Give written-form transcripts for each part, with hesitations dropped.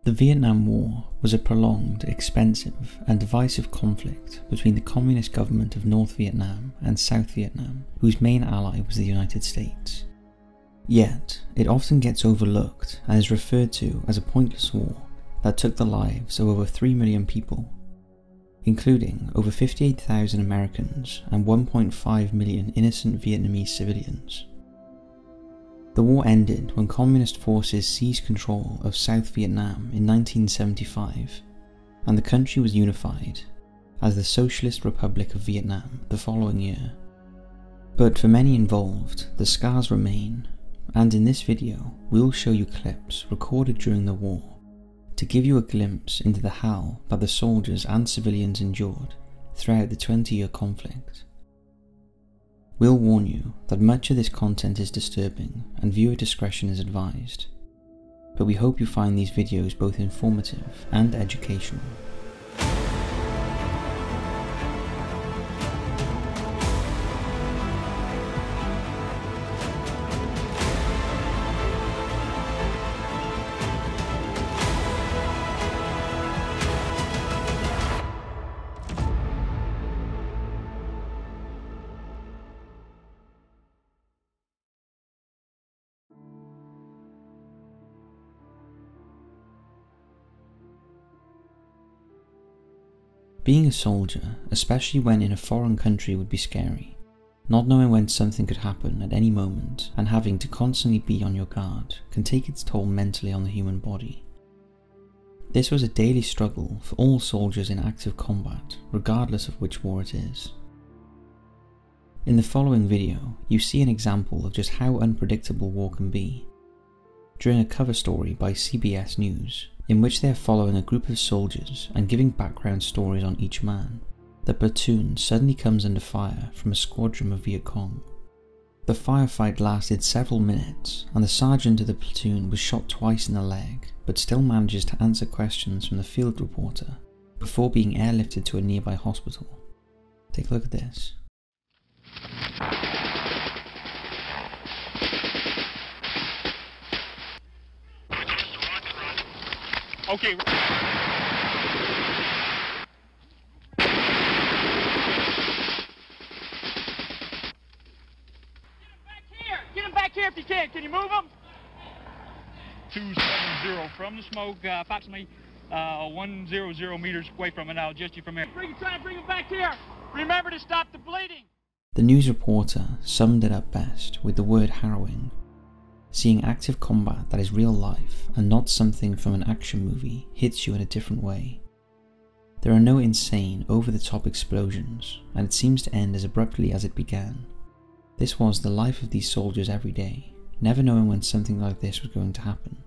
The Vietnam War was a prolonged, expensive, and divisive conflict between the Communist government of North Vietnam and South Vietnam, whose main ally was the United States. Yet, it often gets overlooked and is referred to as a pointless war that took the lives of over 3 million people, including over 58,000 Americans and 1.5 million innocent Vietnamese civilians. The war ended when Communist forces seized control of South Vietnam in 1975, and the country was unified as the Socialist Republic of Vietnam the following year. But for many involved, the scars remain, and in this video we will show you clips recorded during the war to give you a glimpse into the hell that the soldiers and civilians endured throughout the 20-year conflict. We'll warn you that much of this content is disturbing and viewer discretion is advised, but we hope you find these videos both informative and educational. Being a soldier, especially when in a foreign country, would be scary. Not knowing when something could happen at any moment and having to constantly be on your guard can take its toll mentally on the human body. This was a daily struggle for all soldiers in active combat, regardless of which war it is. In the following video, you see an example of just how unpredictable war can be. During a cover story by CBS News, in which they are following a group of soldiers and giving background stories on each man, the platoon suddenly comes under fire from a squadron of VIeć CONG. The firefight lasted several minutes, and the sergeant of the platoon was shot twice in the leg, but still manages to answer questions from the field reporter before being airlifted to a nearby hospital. Take a look at this. Okay. Get him back here if you can. Can you move him? 270 from the smoke, approximately 100 meters away from it. I'll adjust you from here. Try to bring him back here. Remember to stop the bleeding. The news reporter summed it up best with the word harrowing. Seeing active combat that is real life and not something from an action movie hits you in a different way. There are no insane, over-the-top explosions, and it seems to end as abruptly as it began. This was the life of these soldiers every day, never knowing when something like this was going to happen.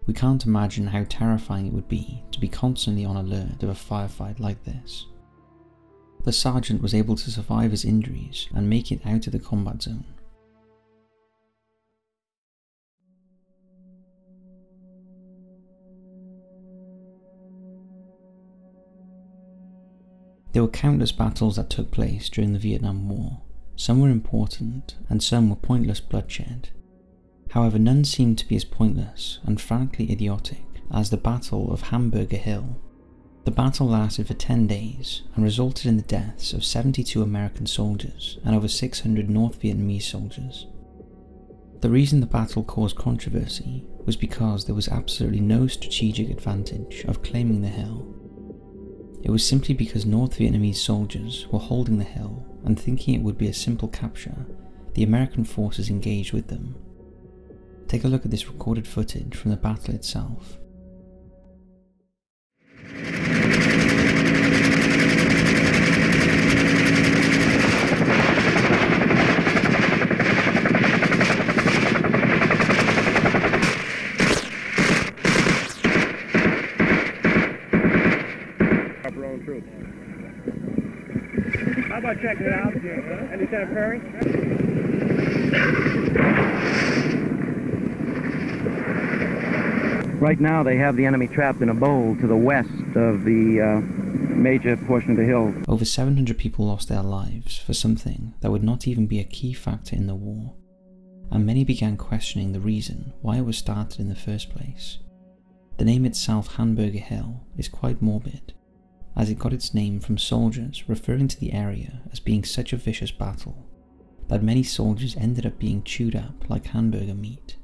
We can't imagine how terrifying it would be to be constantly on alert of a firefight like this. The sergeant was able to survive his injuries and make it out of the combat zone. There were countless battles that took place during the Vietnam War. Some were important, and some were pointless bloodshed. However, none seemed to be as pointless and frankly idiotic as the Battle of Hamburger Hill. The battle lasted for 10 days and resulted in the deaths of 72 American soldiers and over 600 North Vietnamese soldiers. The reason the battle caused controversy was because there was absolutely no strategic advantage of claiming the hill. It was simply because North Vietnamese soldiers were holding the hill and thinking it would be a simple capture, the American forces engaged with them. Take a look at this recorded footage from the battle itself. How about checking it out? And Lieutenant Perry? Right now they have the enemy trapped in a bowl to the west of the major portion of the hill. Over 700 people lost their lives for something that would not even be a key factor in the war, and many began questioning the reason why it was started in the first place. The name itself, Hamburger Hill, is quite morbid, as it got its name from soldiers referring to the area as being such a vicious battle that many soldiers ended up being chewed up like hamburger meat.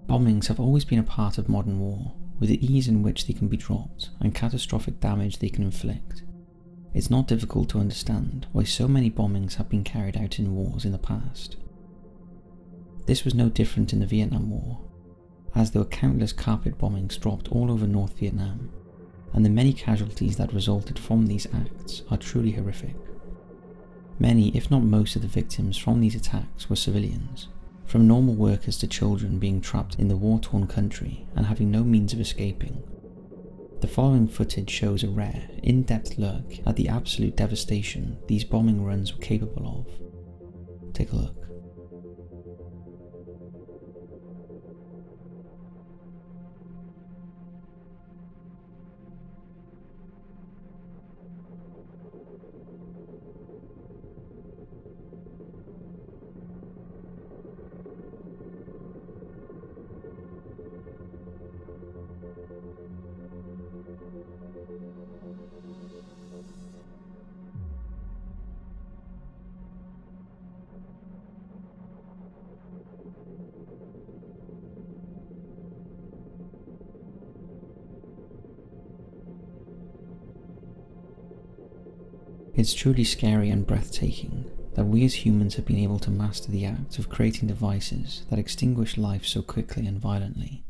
Bombings have always been a part of modern war, with the ease in which they can be dropped and catastrophic damage they can inflict. It's not difficult to understand why so many bombings have been carried out in wars in the past. This was no different in the Vietnam War, as there were countless carpet bombings dropped all over North Vietnam, and the many casualties that resulted from these acts are truly horrific. Many, if not most of the victims from these attacks were civilians, from normal workers to children being trapped in the war-torn country and having no means of escaping. The following footage shows a rare, in-depth look at the absolute devastation these bombing runs were capable of. Take a look. It's truly scary and breathtaking that we as humans have been able to master the act of creating devices that extinguish life so quickly and violently.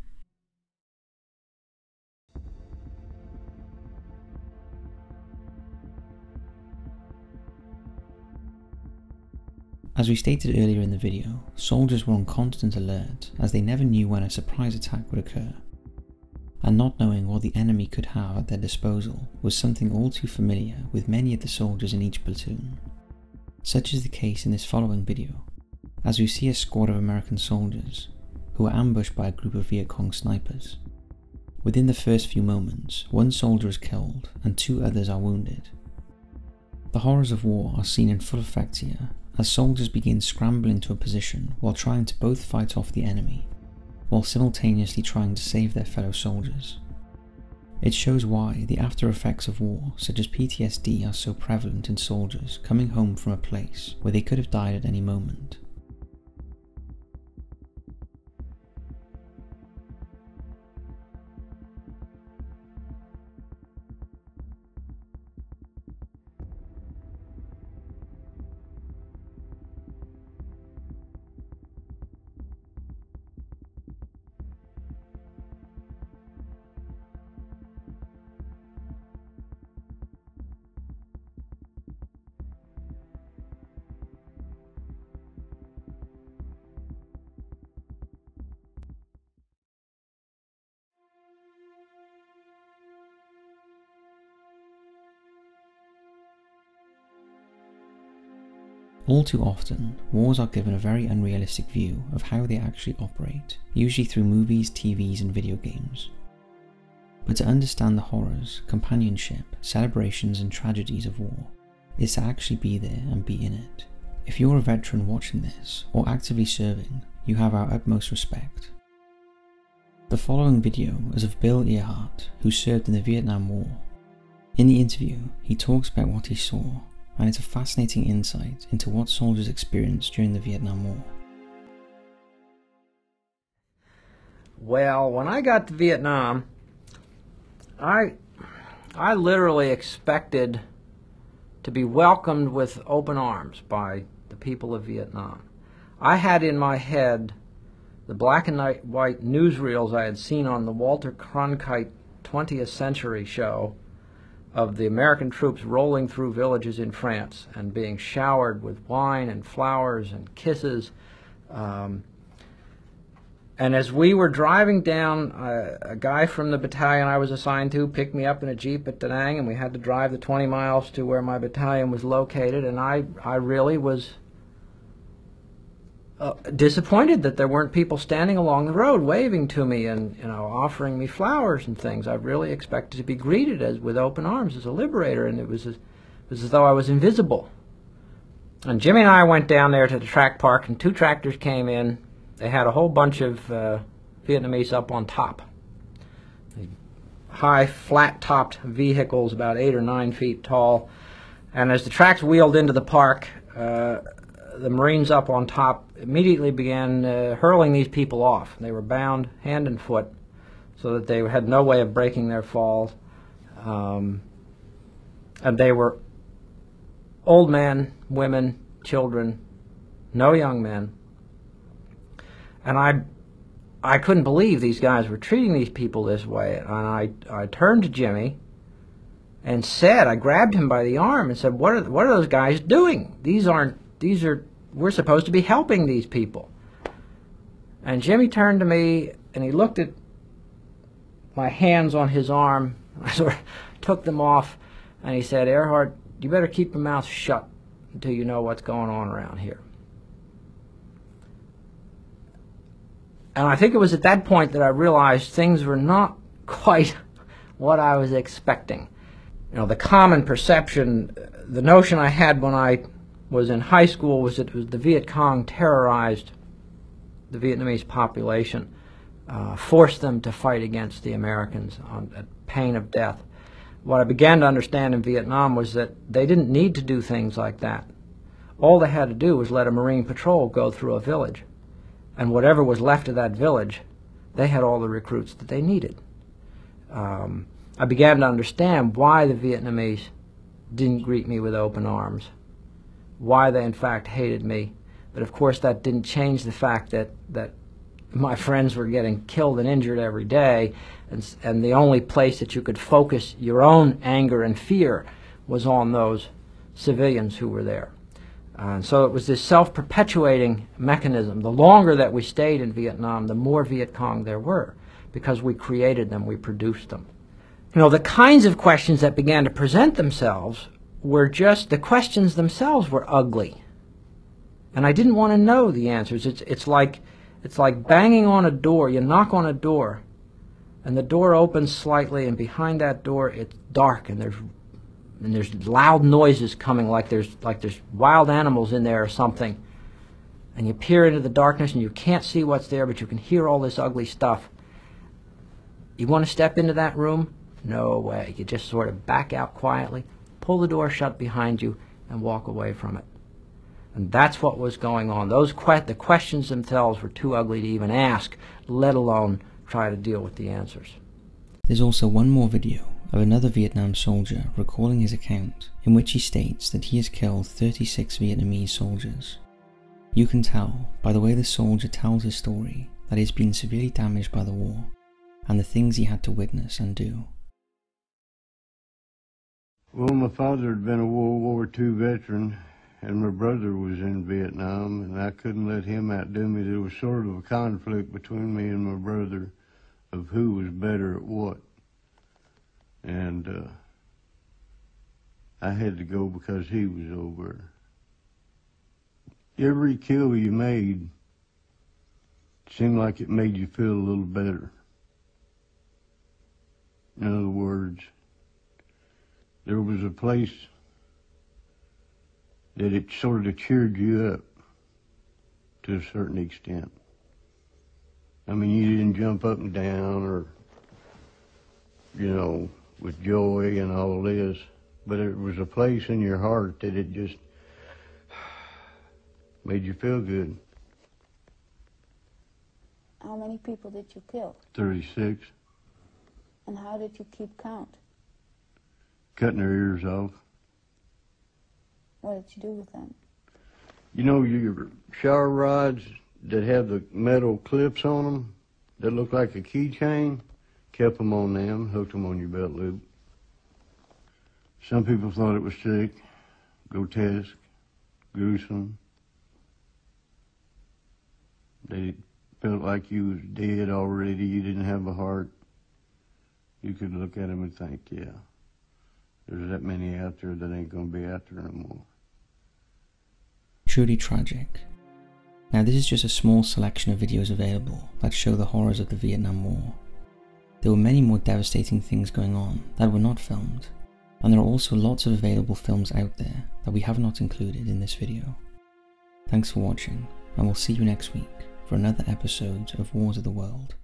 As we stated earlier in the video, soldiers were on constant alert as they never knew when a surprise attack would occur. And not knowing what the enemy could have at their disposal was something all too familiar with many of the soldiers in each platoon. Such is the case in this following video, as we see a squad of American soldiers who are ambushed by a group of Viet Cong snipers. Within the first few moments, one soldier is killed and 2 others are wounded. The horrors of war are seen in full effect here, as soldiers begin scrambling to a position while trying to both fight off the enemy, while simultaneously trying to save their fellow soldiers. It shows why the after effects of war, such as PTSD, are so prevalent in soldiers coming home from a place where they could have died at any moment. All too often, wars are given a very unrealistic view of how they actually operate, usually through movies, TVs and video games. But to understand the horrors, companionship, celebrations and tragedies of war is to actually be there and be in it. If you're a veteran watching this, or actively serving, you have our utmost respect. The following video is of Bill Earhart, who served in the Vietnam War. In the interview, he talks about what he saw, and it's a fascinating insight into what soldiers experienced during the Vietnam War. Well, when I got to Vietnam, I literally expected to be welcomed with open arms by the people of Vietnam. I had in my head the black and white newsreels I had seen on the Walter Cronkite 20th Century show of the American troops rolling through villages in France and being showered with wine and flowers and kisses. And as we were driving down, a guy from the battalion I was assigned to picked me up in a Jeep at Da Nang, and we had to drive the 20 miles to where my battalion was located, and I really was disappointed that there weren't people standing along the road waving to me and, you know, offering me flowers and things. I really expected to be greeted with open arms as a liberator, and it was It was as though I was invisible. And Jimmy and I went down there to the track park, and 2 tractors came in. They had a whole bunch of Vietnamese up on top. High, flat-topped vehicles, about 8 or 9 feet tall. And as the tracks wheeled into the park, the Marines up on top immediately began hurling these people off. They were bound hand and foot so that they had no way of breaking their fall. And they were old men, women, children, no young men. And I couldn't believe these guys were treating these people this way. And I turned to Jimmy and said, I grabbed him by the arm and said, what are those guys doing? We're supposed to be helping these people. And Jimmy turned to me and he looked at my hands on his arm. I sort of took them off and he said, Earhart, you better keep your mouth shut until you know what's going on around here. And I think it was at that point that I realized things were not quite what I was expecting. You know, the common perception, the notion I had when I was in high school was that it was the Viet Cong terrorized the Vietnamese population, forced them to fight against the Americans at pain of death. What I began to understand in Vietnam was that they didn't need to do things like that. All they had to do was let a Marine patrol go through a village. And whatever was left of that village, they had all the recruits that they needed. I began to understand why the Vietnamese didn't greet me with open arms, why they in fact hated me. But of course that didn't change the fact that my friends were getting killed and injured every day, and the only place that you could focus your own anger and fear was on those civilians who were there. And so it was this self-perpetuating mechanism. The longer that we stayed in Vietnam, the more Viet Cong there were, because we created them, we produced them. You know, the kinds of questions that began to present themselves were just, the questions themselves were ugly. And I didn't want to know the answers. It's like banging on a door. You knock on a door, and the door opens slightly, and behind that door it's dark, and there's loud noises coming, like there's wild animals in there or something. And you peer into the darkness and you can't see what's there, but you can hear all this ugly stuff. You want to step into that room? No way. You just sort of back out quietly, pull the door shut behind you, and walk away from it. And that's what was going on. The questions themselves were too ugly to even ask, let alone try to deal with the answers. There's also one more video of another Vietnam soldier recalling his account, in which he states that he has killed 36 Vietnamese soldiers. You can tell by the way the soldier tells his story that he has been severely damaged by the war, and the things he had to witness and do. Well, my father had been a World War II veteran, and my brother was in Vietnam, and I couldn't let him outdo me. There was sort of a conflict between me and my brother of who was better at what. And I had to go because he was over. Every kill you made seemed like it made you feel a little better. In other words, there was a place that it sort of cheered you up to a certain extent. I mean, you didn't jump up and down or, you know, with joy and all this, but it was a place in your heart that it just made you feel good. How many people did you kill? 36. And how did you keep count? Cutting their ears off. What did you do with them? You know your shower rods that have the metal clips on them that look like a keychain? Kept them on them, hooked them on your belt loop. Some people thought it was sick, grotesque, gruesome. They felt like you was dead already, you didn't have a heart. You could look at them and think, yeah, there's that many out there that ain't gonna be out there no more. Truly tragic. Now this is just a small selection of videos available that show the horrors of the Vietnam War. There were many more devastating things going on that were not filmed, and there are also lots of available films out there that we have not included in this video. Thanks for watching, and we'll see you next week for another episode of Wars of the World.